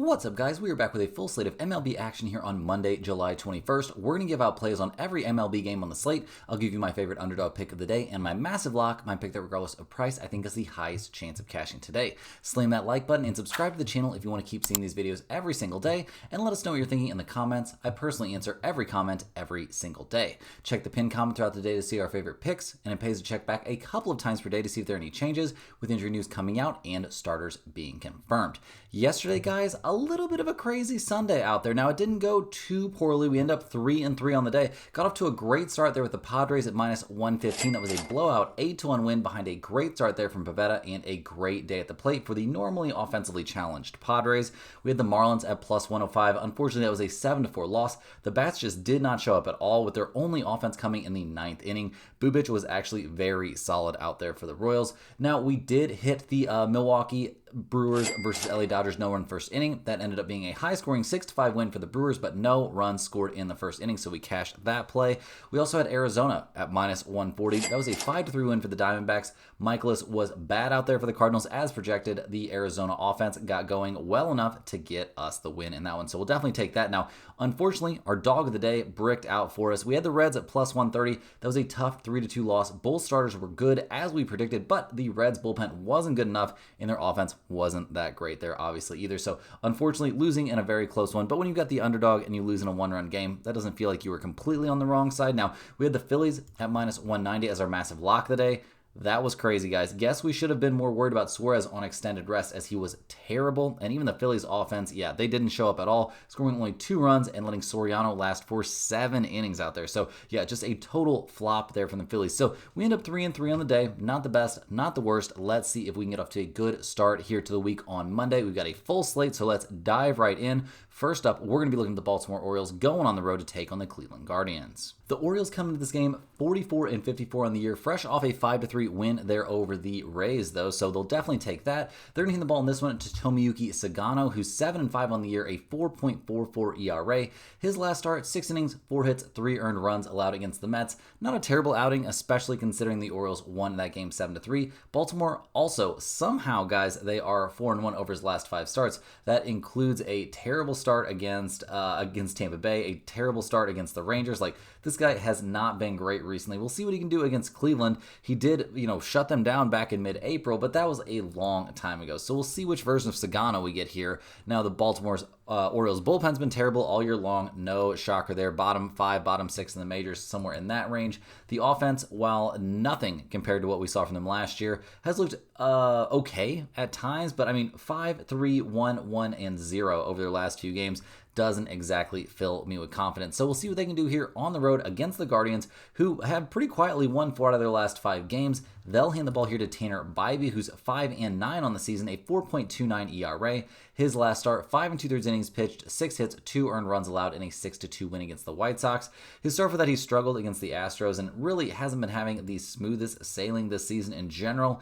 What's up, guys? We are back with a full slate of MLB action here on Monday, July 21st. We're going to give out plays on every MLB game on the slate. I'll give you my favorite underdog pick of the day and my massive lock, my pick that regardless of price, I think is the highest chance of cashing today. Slam that like button and subscribe to the channel if you want to keep seeing these videos every single day, and let us know what you're thinking in the comments. I personally answer every comment every single day. Check the pinned comment throughout the day to see our favorite picks, and it pays to check back a couple of times per day to see if there are any changes with injury news coming out and starters being confirmed. Yesterday, guys, a little bit of a crazy Sunday out there. Now, it didn't go too poorly. We end up 3-3 on the day. Got off to a great start there with the Padres at minus 115. That was a blowout 8-1 win behind a great start there from Pivetta and a great day at the plate for the normally offensively challenged Padres. We had the Marlins at plus 105. Unfortunately, that was a 7-4 loss. The bats just did not show up at all, with their only offense coming in the 9th inning. Bubic was actually very solid out there for the Royals. Now, we did hit the Milwaukee Brewers versus LA Dodgers no run first inning. That ended up being a high-scoring 6-5 win for the Brewers, but no runs scored in the first inning, so we cashed that play. We also had Arizona at minus 140. That was a 5-3 win for the Diamondbacks. Michaelis was bad out there for the Cardinals as projected. The Arizona offense got going well enough to get us the win in that one, so we'll definitely take that. Now, unfortunately, our dog of the day bricked out for us. We had the Reds at plus 130. That was a tough 3-2 loss. Both starters were good as we predicted, but the Reds bullpen wasn't good enough, and their offense wasn't that great there, obviously, either. So, unfortunately, losing in a very close one. But when you've got the underdog and you lose in a one-run game, that doesn't feel like you were completely on the wrong side. Now, we had the Phillies at minus 190 as our massive lock of the day. That was crazy, guys. Guess we should have been more worried about Suarez on extended rest, as he was terrible. And even the Phillies offense, yeah, they didn't show up at all, scoring only 2 runs and letting Soriano last for 7 innings out there. So, yeah, just a total flop there from the Phillies. So, we end up 3-3 on the day. Not the best, not the worst. Let's see if we can get off to a good start here to the week on Monday. We've got a full slate, so let's dive right in. First up, we're going to be looking at the Baltimore Orioles going on the road to take on the Cleveland Guardians. The Orioles come into this game 44-54 on the year, fresh off a 5-3 win there over the Rays, though, so they'll definitely take that. They're going to hit the ball in this one to Tomoyuki Sagano, who's 7-5 on the year, a 4.44 ERA. His last start, 6 innings, 4 hits, 3 earned runs allowed against the Mets. Not a terrible outing, especially considering the Orioles won that game 7-3. Baltimore also, somehow, guys, they are 4-1 over his last 5 starts. That includes a terrible start against Tampa Bay, a terrible start against the Rangers. Like, this guy has not been great recently. We'll see what he can do against Cleveland. He did, shut them down back in mid-April, but that was a long time ago. So we'll see which version of Sagano we get here. Now, the Baltimore's Orioles bullpen's been terrible all year long. No shocker there. Bottom 5, bottom 6 in the majors, somewhere in that range. The offense, while nothing compared to what we saw from them last year, has looked okay at times. But, 5-3, 1-1, and 0 over their last few games doesn't exactly fill me with confidence. So we'll see what they can do here on the road against the Guardians, who have pretty quietly won 4 out of their last 5 games. They'll hand the ball here to Tanner Bybee, who's 5-9 on the season, a 4.29 ERA. His last start, 5 2/3 innings pitched, 6 hits, 2 earned runs allowed in a 6-2 win against the White Sox. His start for that, he struggled against the Astros and really hasn't been having the smoothest sailing this season in general.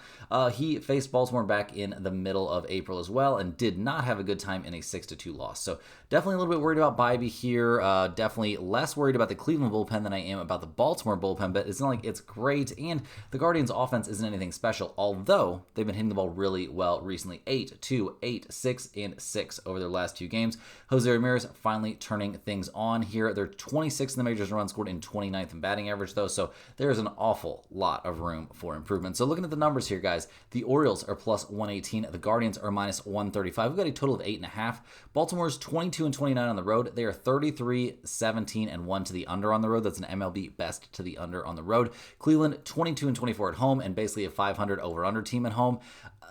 He faced Baltimore back in the middle of April as well and did not have a good time in a 6-2 loss. So definitely a little bit worried about Bybee here. Definitely less worried about the Cleveland bullpen than I am about the Baltimore bullpen, but it's not like it's great. And the Guardians offense isn't anything special, although they've been hitting the ball really well recently. 8-2, 8-6, and 6 over their last 2 games. Jose Ramirez finally turning things on here. They're 26th in the majors in runs scored and 29th in batting average, though, so there's an awful lot of room for improvement. So looking at the numbers here, guys, the Orioles are plus 118. The Guardians are minus 135. We've got a total of 8.5. Baltimore's 22-29 on the road. They are 33-17-1 to the under on the road. That's an MLB best to the under on the road. Cleveland 22-24 at home, and basically a 500 over-under team at home.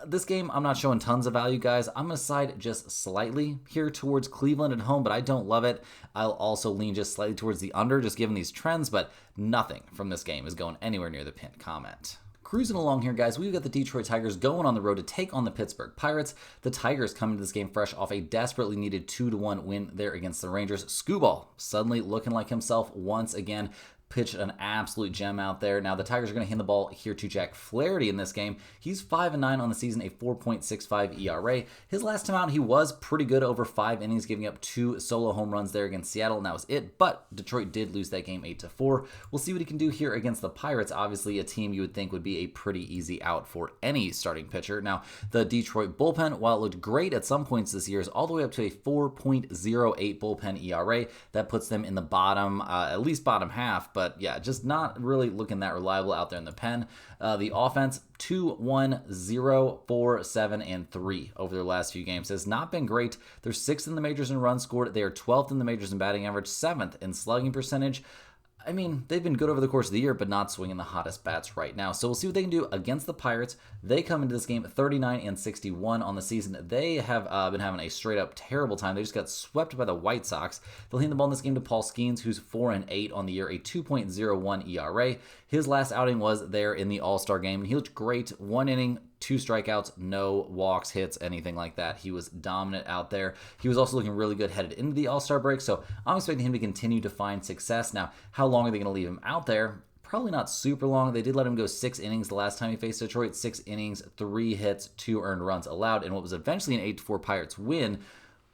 This game, I'm not showing tons of value, guys. I'm going to side just slightly here towards Cleveland at home, but I don't love it. I'll also lean just slightly towards the under, just given these trends, but nothing from this game is going anywhere near the pinned comment. Cruising along here, guys, we've got the Detroit Tigers going on the road to take on the Pittsburgh Pirates. The Tigers coming to this game fresh off a desperately needed 2-1 win there against the Rangers. Skubal suddenly looking like himself once again. pitched an absolute gem out there. Now, the Tigers are going to hand the ball here to Jack Flaherty in this game. He's 5-9 on the season, a 4.65 ERA. His last time out, he was pretty good over 5 innings, giving up 2 solo home runs there against Seattle, and that was it. But Detroit did lose that game 8-4. We'll see what he can do here against the Pirates. Obviously, a team you would think would be a pretty easy out for any starting pitcher. Now, the Detroit bullpen, while it looked great at some points this year, is all the way up to a 4.08 bullpen ERA. That puts them in the bottom, at least bottom half, but yeah, just not really looking that reliable out there in the pen. The offense, 2-1, 0, 4, 7, and 3 over their last few games. Has not been great. They're 6th in the majors in runs scored. They are 12th in the majors in batting average, 7th in slugging percentage. I mean, they've been good over the course of the year, but not swinging the hottest bats right now. So we'll see what they can do against the Pirates. They come into this game 39-61 on the season. They have been having a straight-up terrible time. They just got swept by the White Sox. They'll hand the ball in this game to Paul Skeens, who's 4-8 on the year, a 2.01 ERA. His last outing was there in the All-Star game, and he looked great. 1 inning, 2 strikeouts, no walks, hits, anything like that. He was dominant out there. He was also looking really good headed into the All-Star break, so I'm expecting him to continue to find success. Now, how long are they going to leave him out there? Probably not super long. They did let him go 6 innings the last time he faced Detroit. 6 innings, 3 hits, 2 earned runs allowed, in what was eventually an 8-4 Pirates win.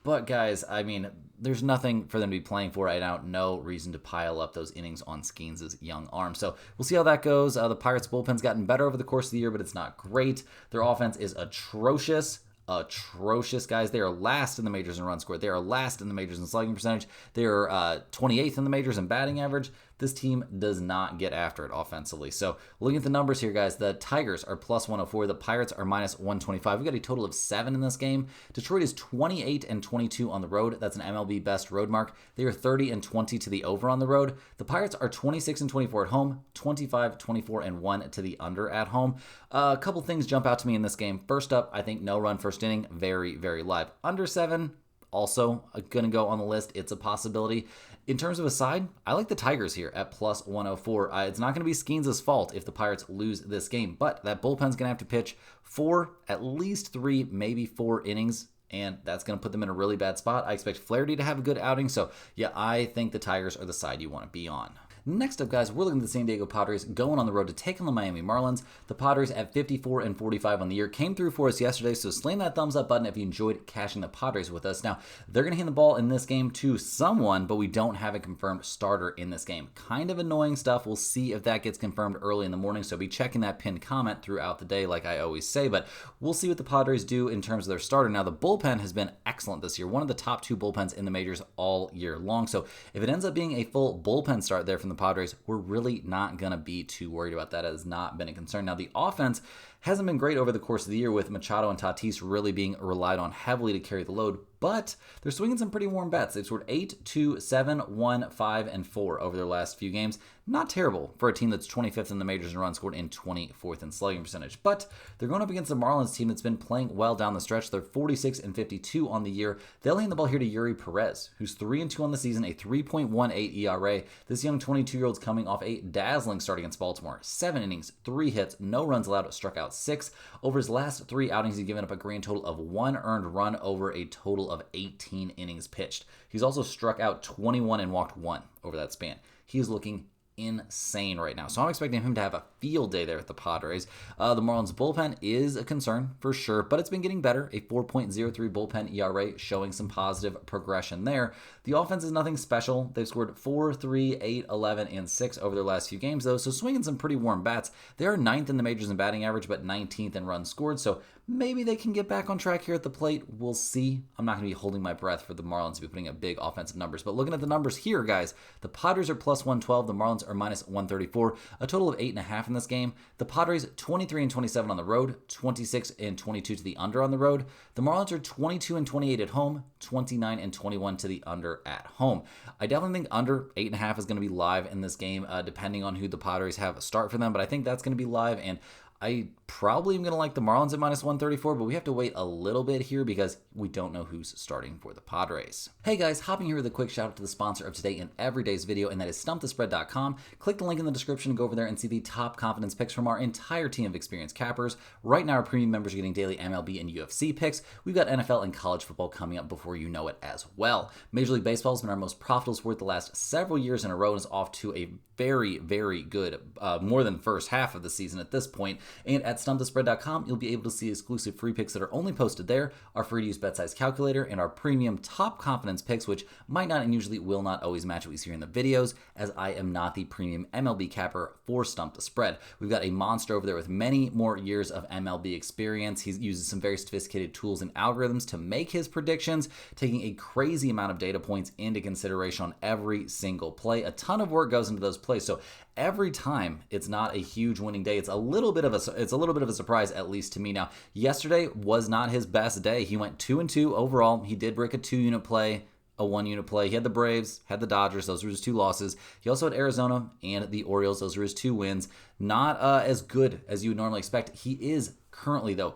But guys, I mean, there's nothing for them to be playing for right now. No reason to pile up those innings on Skeens' young arm. So we'll see how that goes. The Pirates' bullpen's gotten better over the course of the year, but it's not great. Their offense is atrocious. Atrocious, guys. They are last in the majors in runs scored. They are last in the majors in slugging percentage. They are 28th in the majors in batting average. This team does not get after it offensively. So looking at the numbers here, guys, the Tigers are plus 104. The Pirates are minus 125. We got a total of 7 in this game. Detroit is 28-22 on the road. That's an MLB best road mark. They are 30-20 to the over on the road. The Pirates are 26-24 at home, 25-24-1 to the under at home. A couple things jump out to me in this game. First up, I think no run first inning, very, very live. Under 7, also going to go on the list. It's a possibility. In terms of a side, I like the Tigers here at plus 104. It's not going to be Skeens' fault if the Pirates lose this game, but that bullpen's going to have to pitch 4, at least 3, maybe 4 innings, and that's going to put them in a really bad spot. I expect Flaherty to have a good outing, so yeah, I think the Tigers are the side you want to be on. Next up, guys, we're looking at the San Diego Padres going on the road to take on the Miami Marlins. The Padres at 54-45 on the year came through for us yesterday, so slam that thumbs up button if you enjoyed cashing the Padres with us. Now, they're going to hand the ball in this game to someone, but we don't have a confirmed starter in this game. Kind of annoying stuff. We'll see if that gets confirmed early in the morning, so be checking that pinned comment throughout the day like I always say, but we'll see what the Padres do in terms of their starter. Now, the bullpen has been excellent this year, one of the top 2 bullpens in the majors all year long, so if it ends up being a full bullpen start there from the Padres, we're really not going to be too worried about that. It has not been a concern. Now, the offense hasn't been great over the course of the year, with Machado and Tatis really being relied on heavily to carry the load, but they're swinging some pretty warm bets. They've scored 8, 2, 7, 1, 5, and 4 over their last few games. Not terrible for a team that's 25th in the majors in runs scored and 24th in slugging percentage, but they're going up against the Marlins team that's been playing well down the stretch. They're 46-52 on the year. They'll hand the ball here to Yuri Perez, who's 3-2 on the season, a 3.18 ERA. This young 22-year-old's coming off a dazzling start against Baltimore. 7 innings, 3 hits, no runs allowed, struck out 6. Over his last 3 outings, he's given up a grand total of 1 earned run over a total of 18 innings pitched. He's also struck out 21 and walked 1 over that span. He is looking insane right now. So I'm expecting him to have a field day there at the Padres. The Marlins bullpen is a concern for sure, but it's been getting better. A 4.03 bullpen ERA showing some positive progression there. The offense is nothing special. They've scored 4, 3, 8, 11, and 6 over their last few games though, so swinging some pretty warm bats. They are 9th in the majors in batting average, but 19th in runs scored, so maybe they can get back on track here at the plate. We'll see. I'm not going to be holding my breath for the Marlins to be putting up big offensive numbers. But looking at the numbers here, guys, the Padres are plus 112. The Marlins are minus 134. A total of 8.5 in this game. The Padres 23-27 on the road, 26-22 to the under on the road. The Marlins are 22-28 at home, 29-21 to the under at home. I definitely think under 8.5 is going to be live in this game, depending on who the Padres have start for them. But I think that's going to be live, and I probably am going to like the Marlins at minus 134, but we have to wait a little bit here because we don't know who's starting for the Padres. Hey guys, hopping here with a quick shout out to the sponsor of today and every day's video, and that is stumpthespread.com. Click the link in the description to go over there and see the top confidence picks from our entire team of experienced cappers. Right now, our premium members are getting daily MLB and UFC picks. We've got NFL and college football coming up before you know it as well. Major League Baseball has been our most profitable sport the last several years in a row and is off to a very, very good, more than first half of the season at this point. And at stumpthespread.com, you'll be able to see exclusive free picks that are only posted there, our free-to-use bet size calculator, and our premium top confidence picks, which might not and usually will not always match what you see here in the videos, as I am not the premium MLB capper for Stump the Spread. We've got a monster over there with many more years of MLB experience. He uses some very sophisticated tools and algorithms to make his predictions, taking a crazy amount of data points into consideration on every single play. A ton of work goes into those plays, so every time it's not a huge winning day, it's a little bit of a surprise, at least to me. Now, yesterday was not his best day. He went 2-2 overall. He did break a 2-unit play, a 1-unit play. He had the Braves, had the Dodgers. Those were his 2 losses. He also had Arizona and the Orioles. Those were his 2 wins. Not as good as you would normally expect. He is currently, though,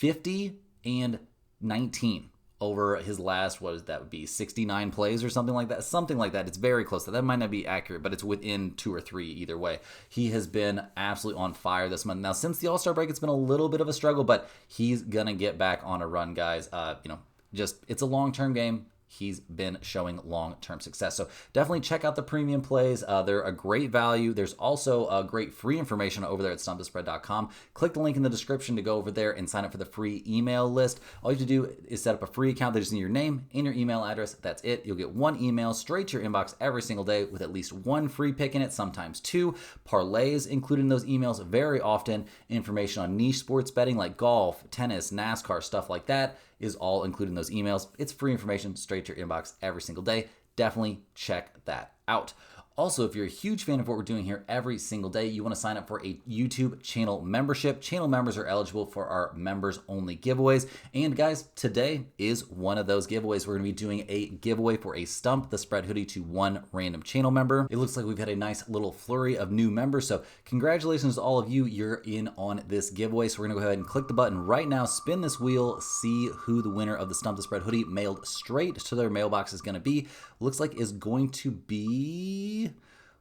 50-19 over his last, what would be 69 plays or something like that. Something like that. It's very close. That might not be accurate, but it's within 2 or 3 either way. He has been absolutely on fire this month. Now, since the All-Star break, it's been a little bit of a struggle, but he's going to get back on a run, guys. It's a long-term game. He's been showing long-term success. So definitely check out the premium plays. They're a great value. There's also great free information over there at stumpthespread.com. Click the link in the description to go over there and sign up for the free email list. All you have to do is set up a free account. They just need your name and your email address. That's it. You'll get 1 email straight to your inbox every single day with at least 1 free pick in it, sometimes 2. Parlays included in those emails very often. Information on niche sports betting like golf, tennis, NASCAR, stuff like that is all included in those emails. It's free information straight to your inbox every single day. Definitely check that out. Also, if you're a huge fan of what we're doing here every single day, you want to sign up for a YouTube channel membership. Channel members are eligible for our members-only giveaways. And guys, today is one of those giveaways. We're going to be doing a giveaway for a Stump the Spread hoodie to 1 random channel member. It looks like we've had a nice little flurry of new members, so congratulations to all of you. You're in on this giveaway. So we're going to go ahead and click the button right now, spin this wheel, see who the winner of the Stump the Spread hoodie mailed straight to their mailbox is going to be. Looks like is going to be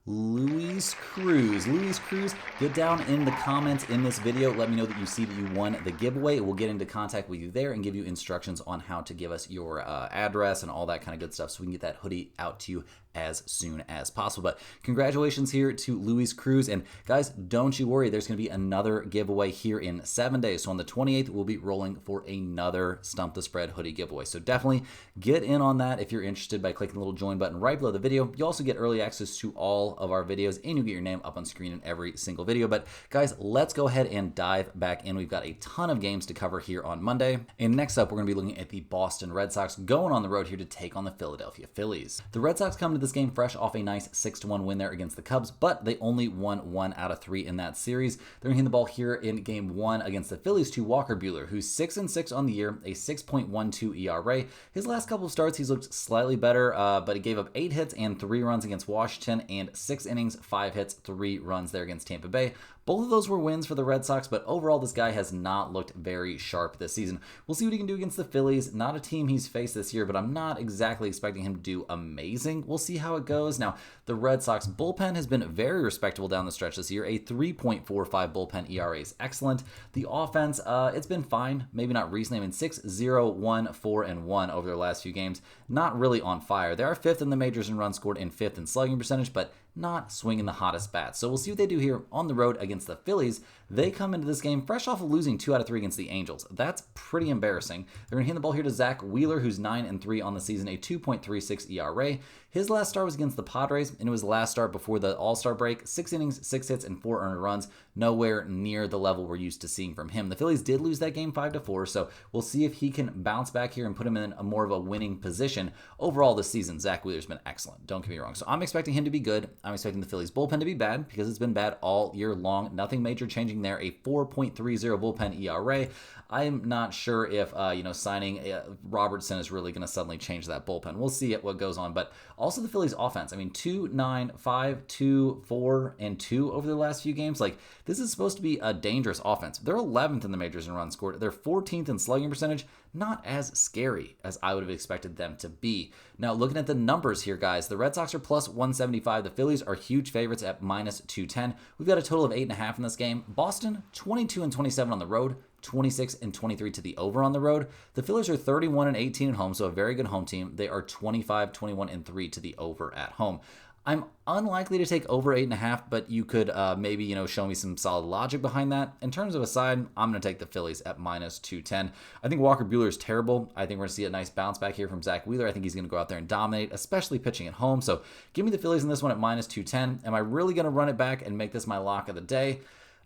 Luis Cruz. Luis Cruz, get down in the comments in this video. Let me know that you see that you won the giveaway. We'll get into contact with you there and give you instructions on how to give us your address and all that kind of good stuff so we can get that hoodie out to you as soon as possible. But congratulations here to Luis Cruz. And guys, don't you worry. There's going to be another giveaway here in 7 days. So on the 28th, we'll be rolling for another Stump the Spread hoodie giveaway. So definitely get in on that if you're interested by clicking the little join button right below the video. You also get early access to all of our videos, and you get your name up on screen in every single video. But guys, let's go ahead and dive back in. We've got a ton of games to cover here on Monday. And next up, we're going to be looking at the Boston Red Sox going on the road here to take on the Philadelphia Phillies. The Red Sox come to this game fresh off a nice 6-1 win there against the Cubs, but they only won 1 out of 3 in that series. They're going to hit the ball here in game 1 against the Phillies to Walker Buehler, who's 6-6 on the year, a 6.12 ERA. His last couple of starts, he's looked slightly better, but he gave up 8 hits and 3 runs against Washington and 6 innings, 5 hits, 3 runs there against Tampa Bay. Both of those were wins for the Red Sox, but overall this guy has not looked very sharp this season. We'll see what he can do against the Phillies. Not a team he's faced this year, but I'm not exactly expecting him to do amazing. We'll see how it goes. Now, the Red Sox bullpen has been very respectable down the stretch this year. A 3.45 bullpen ERA is excellent. The offense, it's been fine. Maybe not recently. I mean, 6-0, 1, 4, and 1 over their last few games. Not really on fire. They are 5th in the majors in runs scored and 5th in slugging percentage, but not swinging the hottest bats. So we'll see what they do here on the road against the Phillies. They come into this game fresh off of losing 2 out of 3 against the Angels. That's pretty embarrassing. They're going to hand the ball here to Zach Wheeler, who's 9-3 on the season, a 2.36 ERA. His last start was against the Padres, and it was the last start before the All-Star break. 6 innings, 6 hits, and 4 earned runs. Nowhere near the level we're used to seeing from him. The Phillies did lose that game 5-4, so we'll see if he can bounce back here and put him in a more of a winning position. Overall this season, Zach Wheeler's been excellent. Don't get me wrong. So I'm expecting him to be good. I'm expecting the Phillies bullpen to be bad because it's been bad all year long. Nothing major changing looking there, a 4.30 bullpen ERA. I'm not sure if, signing Robertson is really going to suddenly change that bullpen. We'll see what goes on. But also the Phillies offense. I mean, 2, 9, 5, 2, 4, and 2 over the last few games. Like, this is supposed to be a dangerous offense. They're 11th in the majors in runs scored. They're 14th in slugging percentage. Not as scary as I would have expected them to be. Now, looking at the numbers here, guys, the Red Sox are plus 175. The Phillies are huge favorites at minus 210. We've got a total of 8.5 in this game. Boston, 22-27 on the road. 26-23 to the over on the road. The Phillies are 31-18 at home, so a very good home team. They are 25-21-3 to the over at home. I'm unlikely to take over 8.5, but you could maybe show me some solid logic behind that. In terms of a side, I'm going to take the Phillies at minus 210. I think Walker Buehler is terrible. I think we're going to see a nice bounce back here from Zach Wheeler. I think he's going to go out there and dominate, especially pitching at home. So give me the Phillies in this one at minus 210. Am I really going to run it back and make this my lock of the day?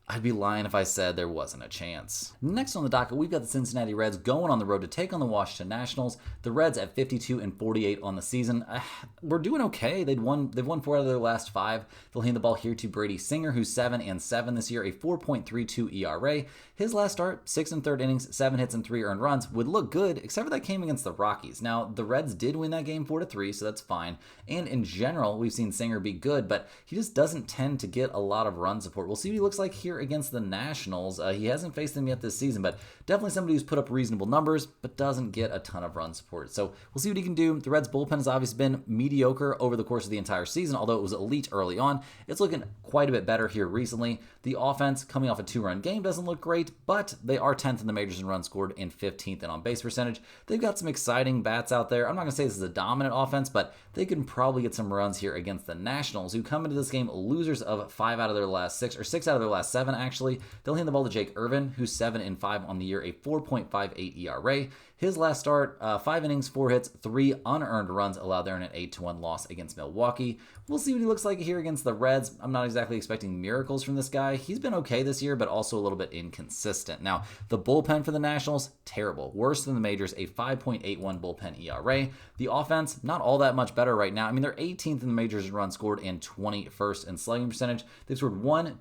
I'd be lying if I said there wasn't a chance. Next on the docket, we've got the Cincinnati Reds going on the road to take on the Washington Nationals. The Reds at 52-48 on the season. We're doing okay. They've won 4 out of their last 5. They'll hand the ball here to Brady Singer, who's 7-7 this year, a 4.32 ERA. His last start, 6 1/3 innings, 7 hits and 3 earned runs, would look good, except for that game against the Rockies. Now, the Reds did win that game 4-3, so that's fine. And in general, we've seen Singer be good, but he just doesn't tend to get a lot of run support. We'll see what he looks like here against the Nationals. He hasn't faced them yet this season, but definitely somebody who's put up reasonable numbers, but doesn't get a ton of run support. So we'll see what he can do. The Reds bullpen has obviously been mediocre over the course of the entire season, although it was elite early on. It's looking quite a bit better here recently. The offense, coming off a 2-run game, doesn't look great, but they are 10th in the majors in runs scored and 15th in on-base percentage. They've got some exciting bats out there. I'm not going to say this is a dominant offense, but they can probably get some runs here against the Nationals, who come into this game losers of 5 out of their last 6, or 6 out of their last 7, actually. They'll hand the ball to Jake Irvin, who's 7-5 on the year, a 4.58 ERA. His last start, 5 innings, 4 hits, 3 unearned runs allowed there in an 8-1 loss against Milwaukee. We'll see what he looks like here against the Reds. I'm not exactly expecting miracles from this guy. He's been okay this year, but also a little bit inconsistent. Now, the bullpen for the Nationals, terrible. Worse than the majors, a 5.81 bullpen ERA. The offense, not all that much better right now. I mean, they're 18th in the majors in runs scored and 21st in slugging percentage. They've scored 1,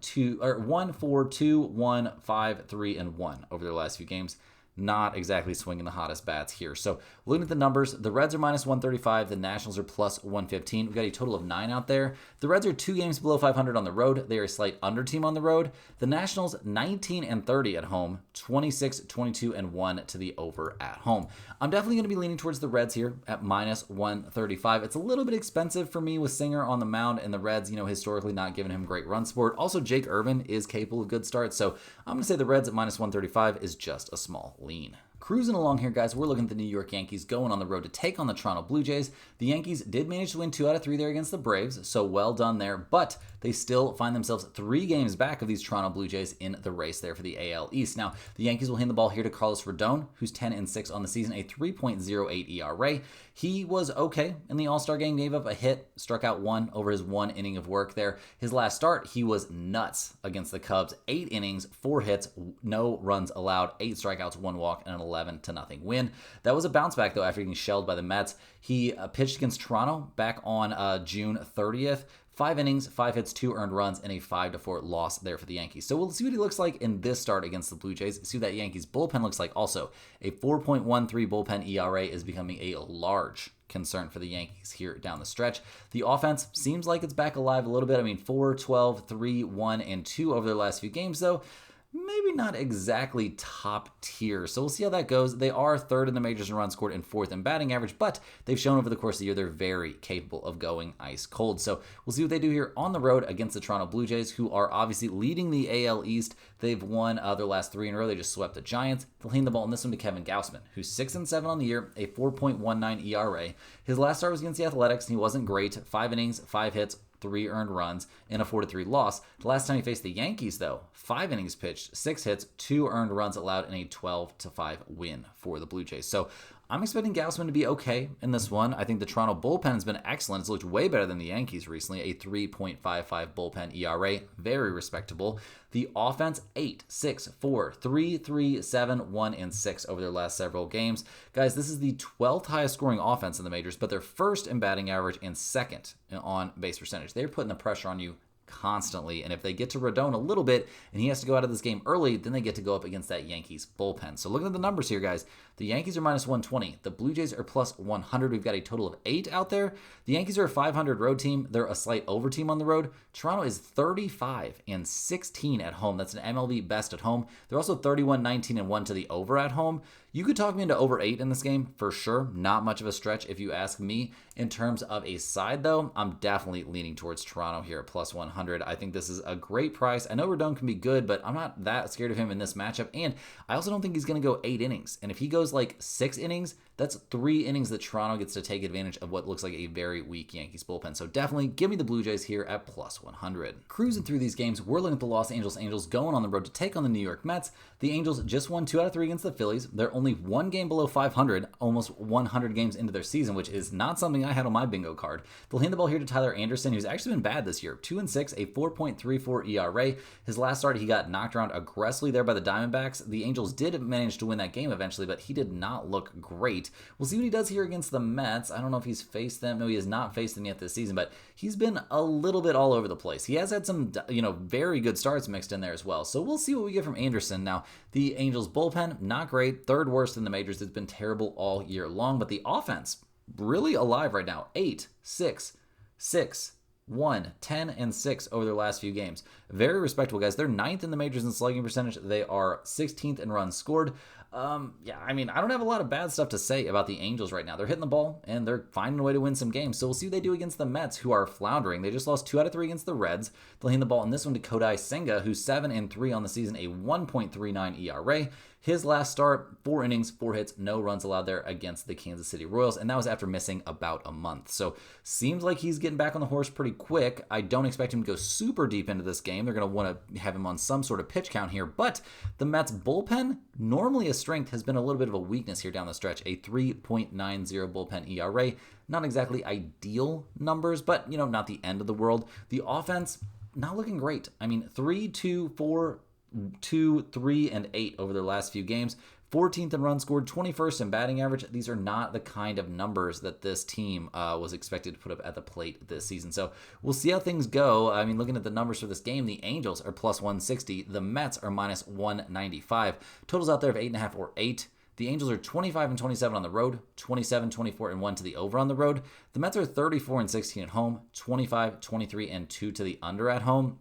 4, 2, 1, 5, 3, and 1 over their last few games. Not exactly swinging the hottest bats here. So looking at the numbers, the Reds are minus 135. The Nationals are plus 115. We've got a total of 9 out there. The Reds are 2 games below 500 on the road. They are a slight under team on the road. The Nationals 19-30 at home, 26-22-1 to the over at home. I'm definitely going to be leaning towards the Reds here at minus 135. It's a little bit expensive for me with Singer on the mound, and the Reds, historically not giving him great run support. Also, Jake Irvin is capable of good starts, so I'm going to say the Reds at minus 135 is just a small lean. Cruising along here, guys, we're looking at the New York Yankees going on the road to take on the Toronto Blue Jays. The Yankees did manage to win 2 out of 3 there against the Braves, so well done there, but they still find themselves 3 games back of these Toronto Blue Jays in the race there for the AL East. Now, the Yankees will hand the ball here to Carlos Rodon, who's 10-6 on the season, a 3.08 ERA. He was okay in the All-Star game, gave up a hit, struck out 1 over his 1 inning of work there. His last start, he was nuts against the Cubs. 8 innings, 4 hits, no runs allowed, 8 strikeouts, 1 walk, and an 11-0 win. That was a bounce back, though, after getting shelled by the Mets. He pitched against Toronto back on June 30th. 5 innings, 5 hits, 2 earned runs, and a 5-4 loss there for the Yankees. So we'll see what he looks like in this start against the Blue Jays. See what that Yankees bullpen looks like also. A 4.13 bullpen ERA is becoming a large concern for the Yankees here down the stretch. The offense seems like it's back alive a little bit. I mean, 4, 12, 3, 1, and 2 over their last few games, though. Maybe not exactly top tier. So we'll see how that goes. They are 3rd in the majors in runs scored and 4th in batting average, but they've shown over the course of the year they're very capable of going ice cold. So we'll see what they do here on the road against the Toronto Blue Jays, who are obviously leading the AL East. They've won their last 3 in a row. They just swept the Giants. They'll hand the ball in this one to Kevin Gausman, who's 6-7 on the year, a 4.19 ERA. His last start was against the Athletics, and he wasn't great. 5 innings, 5 hits, 3 earned runs, in a 4-3 loss. The last time he faced the Yankees, though, 5 innings pitched, 6 hits, 2 earned runs allowed, in a 12-5 win for the Blue Jays. So I'm expecting Gausman to be okay in this one. I think the Toronto bullpen has been excellent. It's looked way better than the Yankees recently, a 3.55 bullpen ERA, very respectable. The offense, 8, 6, 4, 3, 3, 7, 1, and 6 over their last several games. Guys, this is the 12th highest scoring offense in the majors, but they're 1st in batting average and 2nd on base percentage. They're putting the pressure on you constantly. And if they get to Rodon a little bit and he has to go out of this game early, then they get to go up against that Yankees bullpen. So looking at the numbers here, guys, the Yankees are minus 120. The Blue Jays are plus 100. We've got a total of 8 out there. The Yankees are a 500 road team. They're a slight over team on the road. Toronto is 35-16 at home. That's an MLB best at home. They're also 31-19-1 to the over at home. You could talk me into over 8 in this game for sure. Not much of a stretch if you ask me. In terms of a side, though, I'm definitely leaning towards Toronto here at plus 100. I think this is a great price. I know Rodon can be good, but I'm not that scared of him in this matchup. And I also don't think he's going to go 8 innings. And if he goes like 6 innings, that's 3 innings that Toronto gets to take advantage of what looks like a very weak Yankees bullpen. So definitely give me the Blue Jays here at plus 100. Cruising through these games, we're looking at the Los Angeles Angels going on the road to take on the New York Mets. The Angels just won 2 out of 3 against the Phillies. They're only 1 game below 500, almost 100 games into their season, which is not something I had on my bingo card. They'll hand the ball here to Tyler Anderson, who's actually been bad this year. 2-6, a 4.34 ERA. His last start, he got knocked around aggressively there by the Diamondbacks. The Angels did manage to win that game eventually, but he did not look great. We'll see what he does here against the Mets. I don't know if he's faced them. No, he has not faced them yet this season, but he's been a little bit all over the place. He has had some, very good starts mixed in there as well. So we'll see what we get from Anderson. Now, the Angels bullpen, not great. 3rd worst in the majors. It's been terrible all year long, but the offense, really alive right now. 8, 6, 6, 1, 10, and 6 over their last few games. Very respectable, guys. They're 9th in the majors in slugging percentage. They are 16th in runs scored. I don't have a lot of bad stuff to say about the Angels right now. They're hitting the ball, and they're finding a way to win some games. So we'll see what they do against the Mets, who are floundering. They just lost 2 out of 3 against the Reds. They'll hand the ball in this one to Kodai Senga, who's 7-3 on the season, a 1.39 ERA. His last start, 4 innings, 4 hits, no runs allowed there against the Kansas City Royals, and that was after missing about a month. So seems like he's getting back on the horse pretty quick. I don't expect him to go super deep into this game. They're going to want to have him on some sort of pitch count here, but the Mets bullpen, normally a strength, has been a little bit of a weakness here down the stretch. A 3.90 bullpen ERA. Not exactly ideal numbers, but, not the end of the world. The offense, not looking great. 3-2-4, 2, 3, and 8 over their last few games. 14th in runs scored, 21st in batting average. These are not the kind of numbers that this team was expected to put up at the plate this season. So we'll see how things go. Looking at the numbers for this game, the Angels are plus 160. The Mets are minus 195. Totals out there of 8.5 or 8. The Angels are 25-27 on the road, 27-24-1 to the over on the road. The Mets are 34-16 at home, 25-23-2 to the under at home.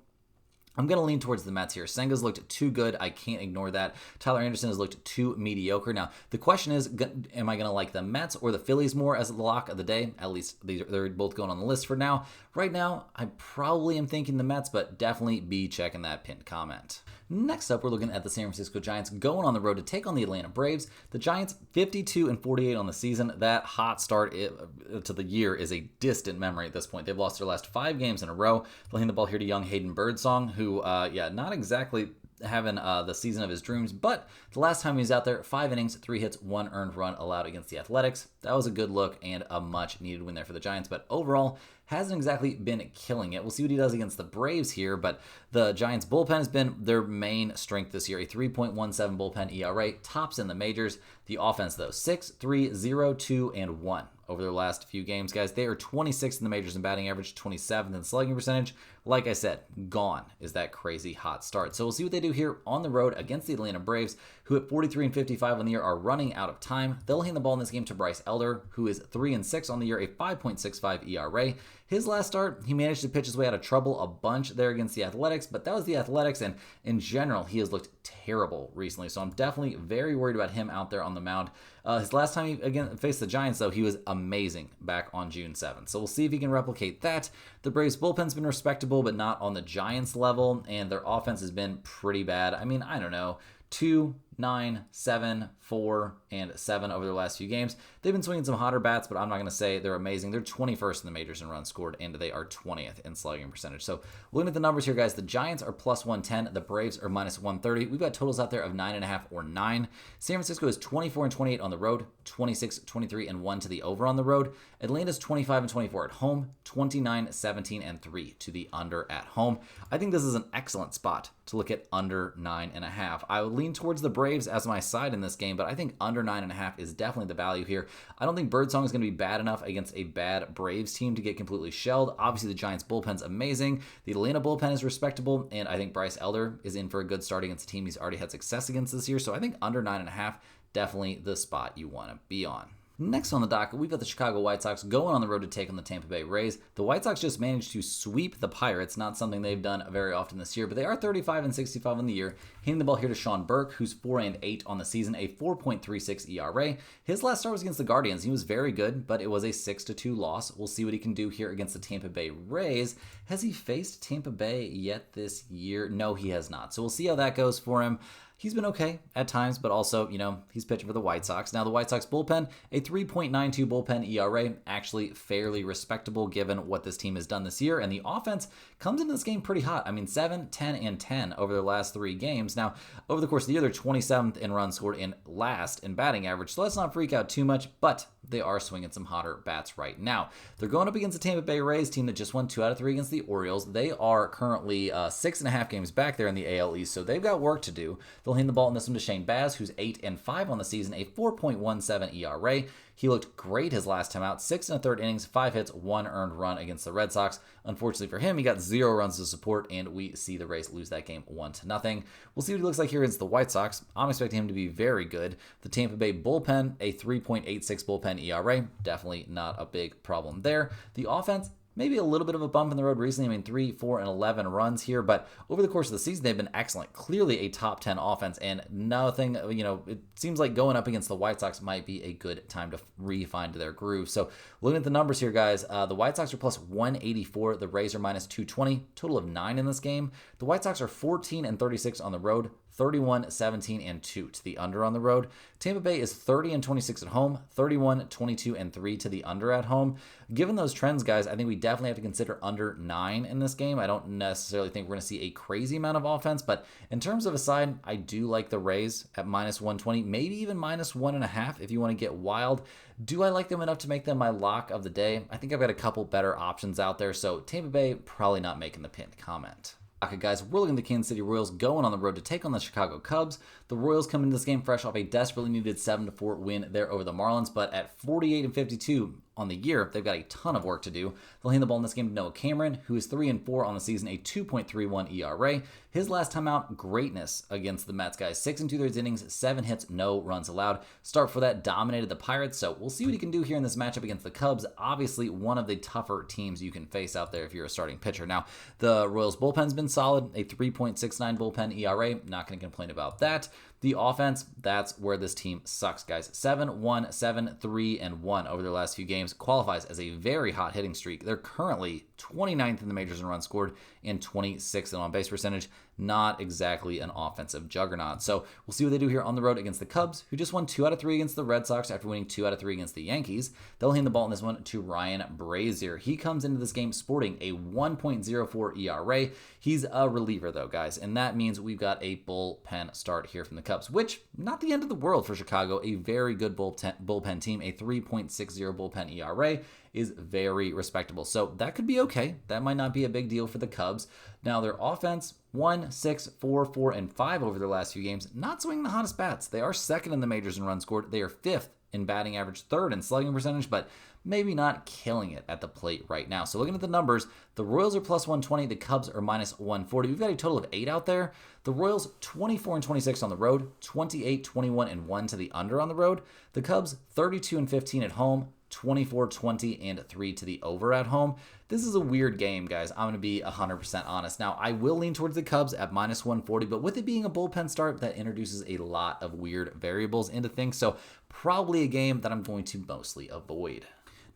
I'm going to lean towards the Mets here. Senga's looked too good. I can't ignore that. Tyler Anderson has looked too mediocre. Now, the question is, am I going to like the Mets or the Phillies more as the lock of the day? At least they're both going on the list for now. Right now, I probably am thinking the Mets, but definitely be checking that pinned comment. Next up, we're looking at the San Francisco Giants going on the road to take on the Atlanta Braves. The Giants, 52-48 on the season. That hot start to the year is a distant memory at this point. They've lost their last 5 games in a row. They'll hand the ball here to young Hayden Birdsong, who, not exactly having the season of his dreams, but the last time he was out there, 5 innings, 3 hits, 1 earned run allowed against the Athletics. That was a good look and a much needed win there for the Giants, but overall hasn't exactly been killing it. We'll see what he does against the Braves here, but the Giants bullpen has been their main strength this year, a 3.17 bullpen ERA, tops in the majors. The offense, though, 6-3-0-2-1 over their last few games, guys. They are 26th in the majors in batting average, 27th in slugging percentage. Like I said, gone is that crazy hot start. So we'll see what they do here on the road against the Atlanta Braves, who at 43-55 on the year are running out of time. They'll hand the ball in this game to Bryce Elder, who is 3-6 on the year, a 5.65 ERA. His last start, he managed to pitch his way out of trouble a bunch there against the Athletics, but that was the Athletics, and in general, he has looked terrible recently. So I'm definitely very worried about him out there on the mound. His last time he again faced the Giants, though, he was amazing back on June 7th. So we'll see if he can replicate that. The Braves bullpen's been respectable, but not on the Giants level, and their offense has been pretty bad. I don't know. 2, 9, 7, 4, and 7 over their last few games. They've been swinging some hotter bats, but I'm not going to say they're amazing. They're 21st in the majors in runs scored, and they are 20th in slugging percentage. So looking at the numbers here, guys, the Giants are plus 110. The Braves are minus 130. We've got totals out there of 9.5 or 9. San Francisco is 24-28 on the road, 26-23-1 to the over on the road. Atlanta's 25-24 at home, 29-17-3 to the under at home. I think this is an excellent spot to look at under 9.5. I would lean towards the Braves Braves as my side in this game, but I think under 9.5 is definitely the value here. I don't think Birdsong is going to be bad enough against a bad Braves team to get completely shelled. Obviously, the Giants' bullpen's amazing. The Atlanta bullpen is respectable, and I think Bryce Elder is in for a good start against a team he's already had success against this year. So I think under 9.5, definitely the spot you want to be on. Next on the docket, we've got the Chicago White Sox going on the road to take on the Tampa Bay Rays. The White Sox just managed to sweep the Pirates, not something they've done very often this year, but they are 35-65 on the year. Hitting the ball here to Sean Burke, who's 4-8 on the season, a 4.36 ERA. His last start was against the Guardians. He was very good, but it was a 6-2 loss. We'll see what he can do here against the Tampa Bay Rays. Has he faced Tampa Bay yet this year? No, he has not. So we'll see how that goes for him. He's been okay at times, but also, he's pitching for the White Sox. Now, the White Sox bullpen, a 3.92 bullpen ERA, actually fairly respectable given what this team has done this year. And the offense comes into this game pretty hot. 7, 10, and 10 over their last 3 games. Now, over the course of the year, they're 27th in runs scored and last in batting average. So let's not freak out too much, but they are swinging some hotter bats right now. They're going up against the Tampa Bay Rays team that just won 2 out of 3 against the Orioles. They are currently 6.5 games back there in the AL East, so they've got work to do. They'll hand the ball in this one to Shane Baz, who's 8-5 on the season, a 4.17 ERA. He looked great his last time out, 6 1/3 innings, 5 hits, 1 earned run against the Red Sox. Unfortunately for him, he got 0 runs to support, and we see the Rays lose that game 1-0. We'll see what he looks like here against the White Sox. I'm expecting him to be very good. The Tampa Bay bullpen, a 3.86 bullpen ERA, definitely not a big problem there. The offense, maybe a little bit of a bump in the road recently. 3, 4, and 11 runs here, but over the course of the season, they've been excellent. Clearly a top 10 offense, and nothing, it seems like going up against the White Sox might be a good time to re-find their groove. So looking at the numbers here, guys, the White Sox are plus 184. The Rays are minus 220. Total of 9 in this game. The White Sox are 14-36 on the road. 31-17-2 to the under on the road. Tampa Bay is 30-26 at home, 31-22-3 to the under at home. Given those trends, guys, I think we definitely have to consider under 9 in this game. I don't necessarily think we're going to see a crazy amount of offense, but in terms of a side, I do like the Rays at minus 120, maybe even minus 1.5 if you want to get wild. Do I like them enough to make them my lock of the day? I think I've got a couple better options out there, so Tampa Bay probably not making the pinned comment. Okay, guys, we're looking at the Kansas City Royals going on the road to take on the Chicago Cubs. The Royals come into this game fresh off a desperately needed 7-4 win there over the Marlins, but at 48-52 on the year, they've got a ton of work to do. They'll hand the ball in this game to Noah Cameron, who is 3-4 on the season, a 2.31 ERA. His last time out, greatness against the Mets, guys. 6 2/3 innings, 7 hits, no runs allowed. Start for that dominated the Pirates, so we'll see what he can do here in this matchup against the Cubs. Obviously, one of the tougher teams you can face out there if you're a starting pitcher. Now, the Royals bullpen's been solid, a 3.69 bullpen ERA. Not going to complain about that. The offense, that's where this team sucks, guys. 7-1, 7-3-1 over their last few games. Qualifies as a very hot hitting streak. They're currently 29th in the majors in runs scored and 26th in on-base percentage. Not exactly an offensive juggernaut. So we'll see what they do here on the road against the Cubs, who just won 2 out of 3 against the Red Sox after winning 2 out of 3 against the Yankees. They'll hand the ball in this one to Ryan Brazier. He comes into this game sporting a 1.04 ERA. He's a reliever, though, guys, and that means we've got a bullpen start here from the Cubs, which, not the end of the world for Chicago. A very good bullpen team, a 3.60 bullpen ERA is very respectable. So that could be okay. That might not be a big deal for the Cubs. Now, their offense, 1, 6, 4, 4, and 5 over their last few games. Not swinging the hottest bats. They are second in the majors in runs scored. They are 5th in batting average, 3rd in slugging percentage, but maybe not killing it at the plate right now. So looking at the numbers, the Royals are plus 120, the Cubs are minus 140. We've got a total of 8 out there. The Royals 24-26 on the road, 28-21-1 to the under on the road. The Cubs 32-15 at home, 24-20-3 to the over at home. This is a weird game, guys. I'm going to be 100% honest. Now, I will lean towards the Cubs at minus 140, but with it being a bullpen start, that introduces a lot of weird variables into things. So probably a game that I'm going to mostly avoid.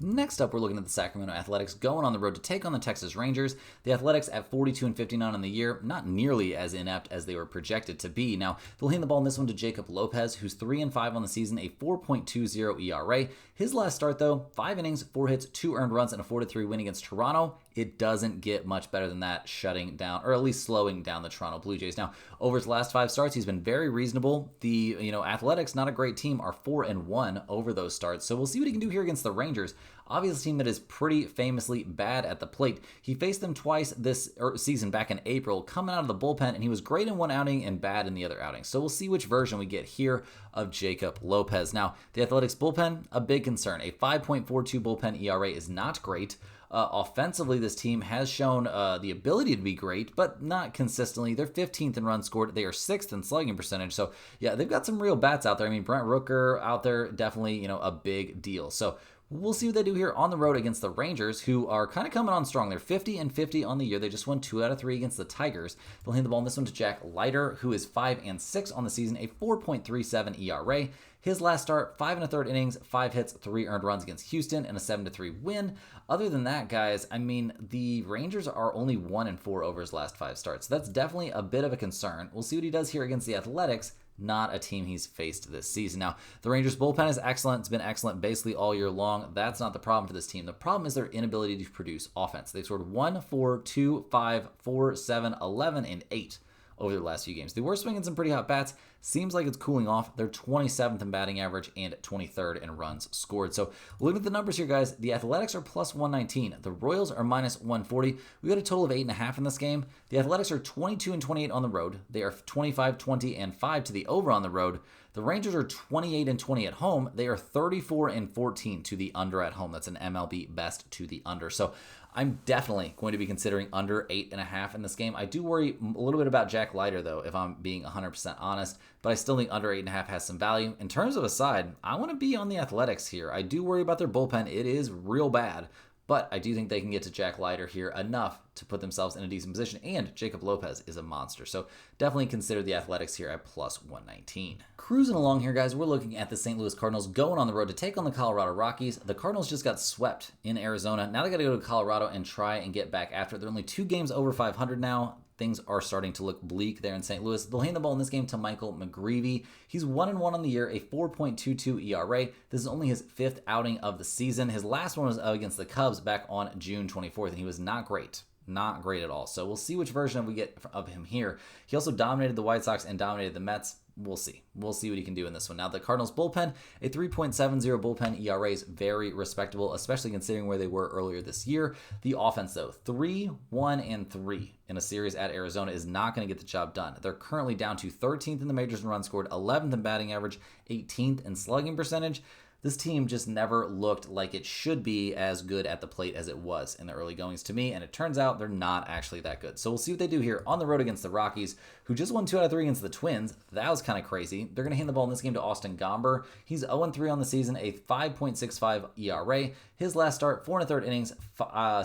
Next up, we're looking at the Sacramento Athletics going on the road to take on the Texas Rangers. The Athletics at 42-59 on the year, not nearly as inept as they were projected to be. Now, they'll hand the ball in this one to Jacob Lopez, who's 3-5 on the season, a 4.20 ERA. His last start, though, 5 innings, 4 hits, 2 earned runs, and a 4-3 win against Toronto. It doesn't get much better than that, shutting down, or at least slowing down the Toronto Blue Jays. Now, over his last 5 starts, he's been very reasonable. The Athletics, not a great team, are 4-1 over those starts. So we'll see what he can do here against the Rangers. obviously a team that is pretty famously bad at the plate. He faced them twice this season back in April, coming out of the bullpen, and he was great in one outing and bad in the other outing. So we'll see which version we get here of Jacob Lopez. Now, the Athletics bullpen, a big concern. A 5.42 bullpen ERA is not great. Offensively, this team has shown the ability to be great, but not consistently. They're 15th in runs scored. They are 6th in slugging percentage. So, yeah, they've got some real bats out there. I mean, Brent Rooker out there, definitely, a big deal. So, we'll see what they do here on the road against the Rangers, who are kind of coming on strong. They're 50-50 on the year. They just won 2 out of 3 against the Tigers. They'll hand the ball in this one to Jack Leiter, who is 5-6 on the season, a 4.37 ERA. His last start, 5 1/3 innings, 5 hits, 3 earned runs against Houston, and a 7-3 win. Other than that, guys, I mean, the Rangers are only 1-4 over his last 5 starts. So that's definitely a bit of a concern. We'll see what he does here against the Athletics. Not a team he's faced this season. Now, the Rangers bullpen is excellent. It's been excellent basically all year long. That's not the problem for this team. The problem is their inability to produce offense. They've scored 1, 4, 2, 5, 4, 7, 11, and 8 over their last few games. They were swinging some pretty hot bats. Seems like it's cooling off. They're 27th in batting average and 23rd in runs scored. So looking at the numbers here, guys, the Athletics are plus 119. The Royals are minus 140. We got a total of 8.5 in this game. The Athletics are 22-28 on the road. They are 25-20-5 to the over on the road. The Rangers are 28-20 at home. They are 34-14 to the under at home. That's an MLB best to the under. So I'm definitely going to be considering under 8.5 in this game. I do worry a little bit about Jack Leiter, though, if I'm being 100% honest, but I still think under 8.5 has some value. In terms of a side, I want to be on the Athletics here. I do worry about their bullpen. It is real bad, but I do think they can get to Jack Leiter here enough to put themselves in a decent position, and Jacob Lopez is a monster. So definitely consider the Athletics here at plus 119. Cruising along here, guys, we're looking at the St. Louis Cardinals going on the road to take on the Colorado Rockies. The Cardinals just got swept in Arizona. Now they got to go to Colorado and try and get back after it. They're only 2 games over 500 now. Things are starting to look bleak there in St. Louis. They'll hand the ball in this game to Michael McGreevy. He's 1-1 on the year, a 4.22 ERA. This is only his 5th outing of the season. His last one was against the Cubs back on June 24th, and he was not great. Not great at all. So we'll see which version we get of him here. He also dominated the White Sox and dominated the Mets. We'll see. We'll see what he can do in this one. Now, the Cardinals bullpen, a 3.70 bullpen ERA is very respectable, especially considering where they were earlier this year. The offense, though, 3-1-3 in a series at Arizona is not going to get the job done. They're currently down to 13th in the majors in runs scored, 11th in batting average, 18th in slugging percentage. This team just never looked like it should be as good at the plate as it was in the early goings to me, and it turns out they're not actually that good. So we'll see what they do here on the road against the Rockies, who just won 2 out of 3 against the Twins. That was kind of crazy. They're going to hand the ball in this game to Austin Gomber. He's 0-3 on the season, a 5.65 ERA. His last start, 4 1/3 innings,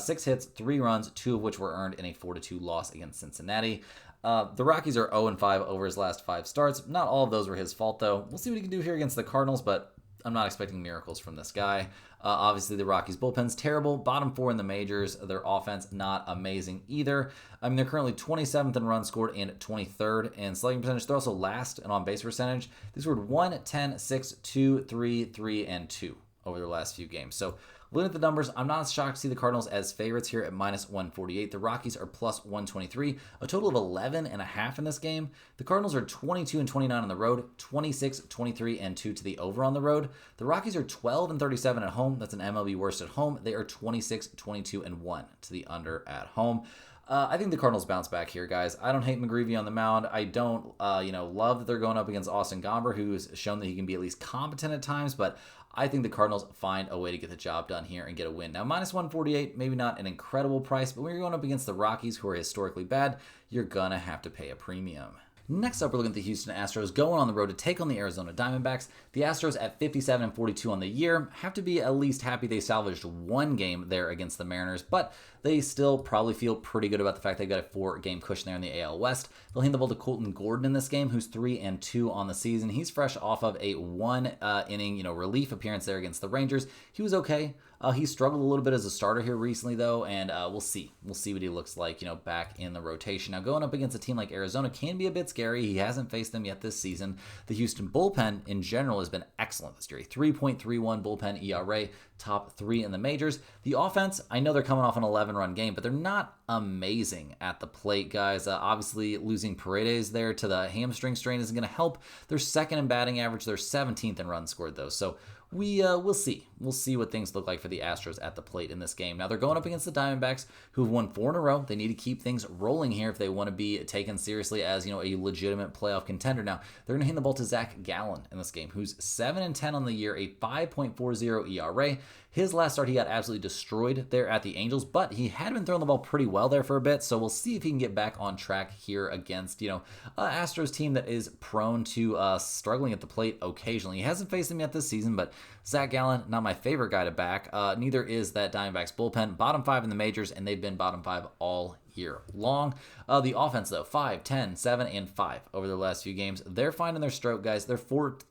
6 hits, 3 runs, 2 of which were earned in a 4-2 loss against Cincinnati. The Rockies are 0-5 over his last 5 starts. Not all of those were his fault, though. We'll see what he can do here against the Cardinals, but I'm not expecting miracles from this guy. Obviously, the Rockies bullpen's terrible. Bottom 4 in the majors. Their offense, not amazing either. I mean, they're currently 27th in runs scored and 23rd in slugging percentage. They're also last in on-base percentage. They scored 1, 10, 6, 2, 3, 3, and 2 over their last few games. So looking at the numbers, I'm not shocked to see the Cardinals as favorites here at minus 148. The Rockies are plus 123, a total of 11.5 in this game. The Cardinals are 22-29 on the road, 26-23-2 to the over on the road. The Rockies are 12-37 at home. That's an MLB worst at home. They are 26-22-1 to the under at home. I think the Cardinals bounce back here, guys. I don't hate McGreevy on the mound. I don't, love that they're going up against Austin Gomber, who's shown that he can be at least competent at times, but I think the Cardinals find a way to get the job done here and get a win. Now, minus 148, maybe not an incredible price, but when you're going up against the Rockies, who are historically bad, you're going to have to pay a premium. Next up, we're looking at the Houston Astros going on the road to take on the Arizona Diamondbacks. The Astros at 57-42 on the year have to be at least happy they salvaged 1 game there against the Mariners, but they still probably feel pretty good about the fact they've got a 4-game cushion there in the AL West. They'll hand the ball to Colton Gordon in this game, who's 3-2 on the season. He's fresh off of a 1-inning, relief appearance there against the Rangers. He was okay. He struggled a little bit as a starter here recently, though, and we'll see. We'll see what he looks like, back in the rotation. Now, going up against a team like Arizona can be a bit scary. He hasn't faced them yet this season. The Houston bullpen, in general, has been excellent this year. A 3.31 bullpen ERA, top 3 in the majors. The offense, I know they're coming off an 11-run game, but they're not amazing at the plate, guys. Obviously, losing Paredes there to the hamstring strain isn't going to help. They're 2nd in batting average. They're 17th in runs scored, though. So we'll see. We'll see what things look like for the Astros at the plate in this game. Now they're going up against the Diamondbacks, who've won 4 in a row. They need to keep things rolling here if they want to be taken seriously as a legitimate playoff contender. Now they're going to hand the ball to Zach Gallen in this game, who's 7-10 on the year, a 5.40 ERA. His last start, he got absolutely destroyed there at the Angels, but he had been throwing the ball pretty well there for a bit, so we'll see if he can get back on track here against, Astros team that is prone to struggling at the plate occasionally. He hasn't faced them yet this season, but Zach Gallen, not my favorite guy to back. Neither is that Diamondbacks bullpen. Bottom 5 in the majors, and they've been bottom 5 all year long. The offense, though, 5, 10, 7, and 5 over the last few games. They're finding their stroke, guys. They're fourth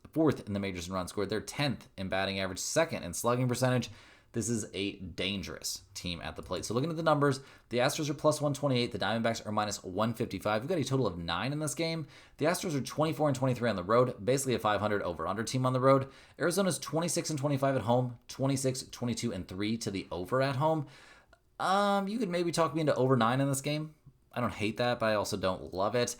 in the majors in runs scored. They're 10th in batting average, 2nd in slugging percentage. This is a dangerous team at the plate. So looking at the numbers, the Astros are plus 128. The Diamondbacks are minus 155. We've got a total of 9 in this game. The Astros are 24-23 on the road, basically a 500 over-under team on the road. Arizona's 26-25 at home, 26-22-3 to the over at home. You could maybe talk me into over 9 in this game. I don't hate that, but I also don't love it.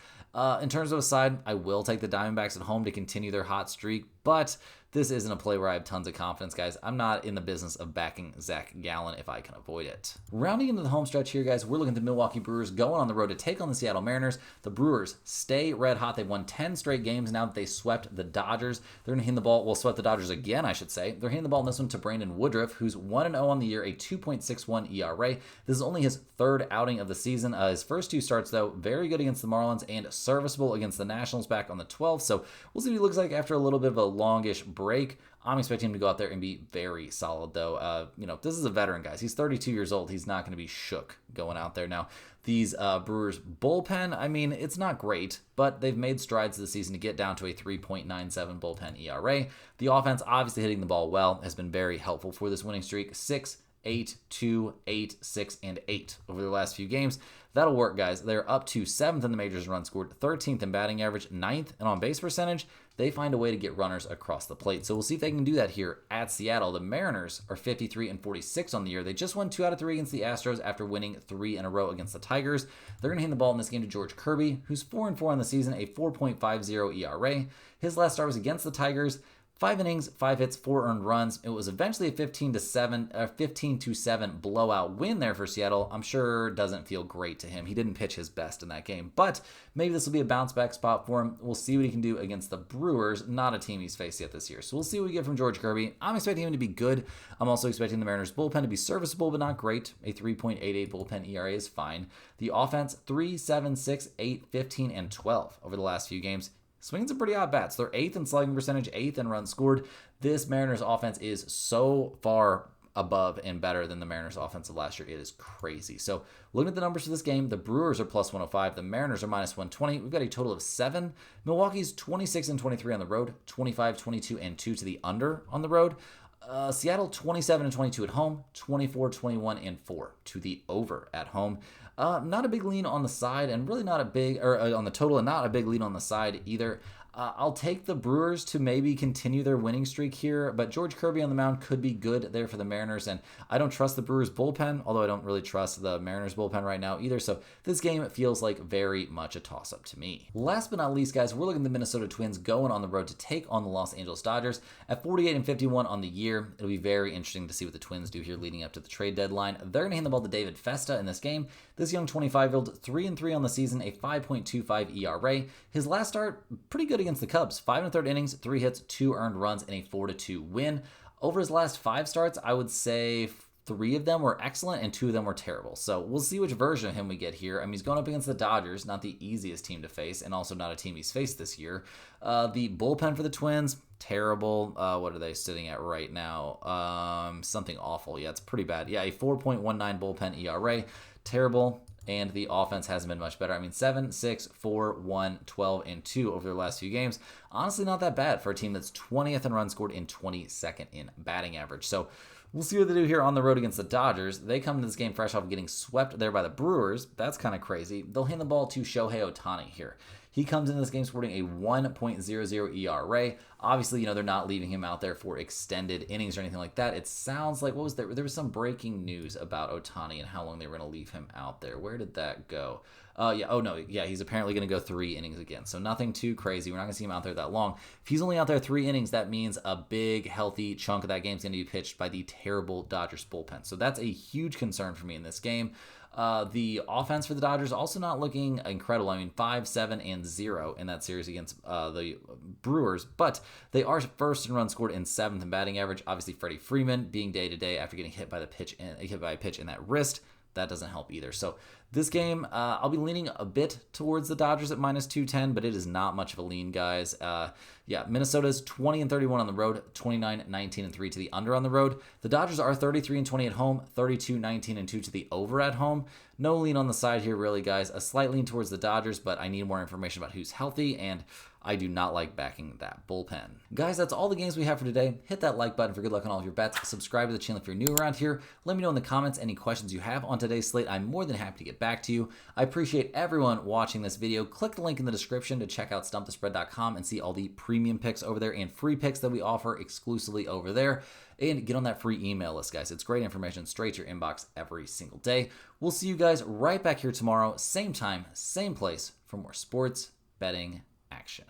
In terms of a side, I will take the Diamondbacks at home to continue their hot streak, but this isn't a play where I have tons of confidence, guys. I'm not in the business of backing Zach Gallen if I can avoid it. Rounding into the home stretch here, guys, we're looking at the Milwaukee Brewers going on the road to take on the Seattle Mariners. The Brewers stay red hot. They've won 10 straight games now that they swept the Dodgers. They're going to hand the ball, swept the Dodgers again, I should say. They're handing the ball in this one to Brandon Woodruff, who's 1-0 on the year, a 2.61 ERA. This is only his 3rd outing of the season. His first 2 starts, though, very good against the Marlins and serviceable against the Nationals back on the 12th. So we'll see what he looks like after a little bit of a longish break. I'm expecting him to go out there and be very solid, though. This is a veteran, guys. He's 32 years old. He's not going to be shook going out there. Now, these Brewers bullpen, it's not great, but they've made strides this season to get down to a 3.97 bullpen ERA. The offense, obviously hitting the ball well, has been very helpful for this winning streak. 6, 8, 2, 8, 6, and 8 over the last few games. That'll work, guys. They're up to 7th in the majors in runs scored, 13th in batting average, 9th in on-base percentage. They find a way to get runners across the plate. So we'll see if they can do that here at Seattle. The Mariners are 53-46 on the year. They just won 2 out of 3 against the Astros after winning 3 in a row against the Tigers. They're going to hand the ball in this game to George Kirby, who's 4-4 on the season, a 4.50 ERA. His last start was against the Tigers. 5 innings, 5 hits, 4 earned runs. It was eventually a 15-7 blowout win there for Seattle. I'm sure doesn't feel great to him. He didn't pitch his best in that game, but maybe this will be a bounce back spot for him. We'll see what he can do against the Brewers, not a team he's faced yet this year. So we'll see what we get from George Kirby. I'm expecting him to be good. I'm also expecting the Mariners bullpen to be serviceable, but not great. A 3.88 bullpen ERA is fine. The offense, 3, 7, 6, 8, 15, and 12 over the last few games. Swinging some pretty odd bats. They're 8th in slugging percentage, 8th in runs scored. This Mariners offense is so far above and better than the Mariners offense of last year. It is crazy. So looking at the numbers for this game, the Brewers are plus 105. The Mariners are minus 120. We've got a total of 7. Milwaukee's 26-23 on the road, 25-22-2 to the under on the road. Seattle 27-22 at home, 24-21-4 to the over at home. Not a big lean on the side, and really not a big, on the total, and not a big lean on the side either. I'll take the Brewers to maybe continue their winning streak here, but George Kirby on the mound could be good there for the Mariners, and I don't trust the Brewers bullpen, although I don't really trust the Mariners bullpen right now either, so this game feels like very much a toss-up to me. Last but not least, guys, we're looking at the Minnesota Twins going on the road to take on the Los Angeles Dodgers at 48-51 on the year. It'll be very interesting to see what the Twins do here leading up to the trade deadline. They're going to hand the ball to David Festa in this game. This young 25-year-old, 3-3 on the season, a 5.25 ERA. His last start, pretty good against the Cubs. 5 1/3 innings, 3 hits, 2 earned runs, and a 4-2 win. Over his last 5 starts, I would say 3 of them were excellent and 2 of them were terrible. So we'll see which version of him we get here. He's going up against the Dodgers, not the easiest team to face, and also not a team he's faced this year. The bullpen for the Twins, terrible. What are they sitting at right now? Something awful. Yeah, it's pretty bad. Yeah, a 4.19 bullpen ERA. Terrible. And the offense hasn't been much better. 7, 6, 4, 1, 12, and 2 over their last few games. Honestly, not that bad for a team that's 20th in runs scored and 22nd in batting average. So we'll see what they do here on the road against the Dodgers. They come to this game fresh off getting swept there by the Brewers. That's kind of crazy. They'll hand the ball to Shohei Ohtani here. He comes into this game sporting a 1.00 ERA. Obviously, they're not leaving him out there for extended innings or anything like that. It sounds like, what was there? There was some breaking news about Ohtani and how long they were going to leave him out there. Where did that go? He's apparently going to go 3 innings again. So nothing too crazy. We're not going to see him out there that long. If he's only out there 3 innings, that means a big, healthy chunk of that game is going to be pitched by the terrible Dodgers bullpen. So that's a huge concern for me in this game. The offense for the Dodgers also not looking incredible. I mean, 5-7-0 in that series against the Brewers, but they are first in runs scored and 7th in batting average. Obviously, Freddie Freeman being day to day after getting hit by a pitch in that wrist. That doesn't help either. So this game, I'll be leaning a bit towards the Dodgers at -210, but it is not much of a lean, guys. Minnesota's 20-31 on the road, 29-19-3 to the under on the road. The Dodgers are 33-20 at home, 32-19-2 to the over at home. No lean on the side here, really, guys. A slight lean towards the Dodgers, but I need more information about who's healthy, and I do not like backing that bullpen. Guys, that's all the games we have for today. Hit that like button for good luck on all of your bets. Subscribe to the channel if you're new around here. Let me know in the comments any questions you have on today's slate. I'm more than happy to get back to you. I appreciate everyone watching this video. Click the link in the description to check out stumpthespread.com and see all the premium picks over there and free picks that we offer exclusively over there. And get on that free email list, guys. It's great information straight to your inbox every single day. We'll see you guys right back here tomorrow, same time, same place, for more sports betting action.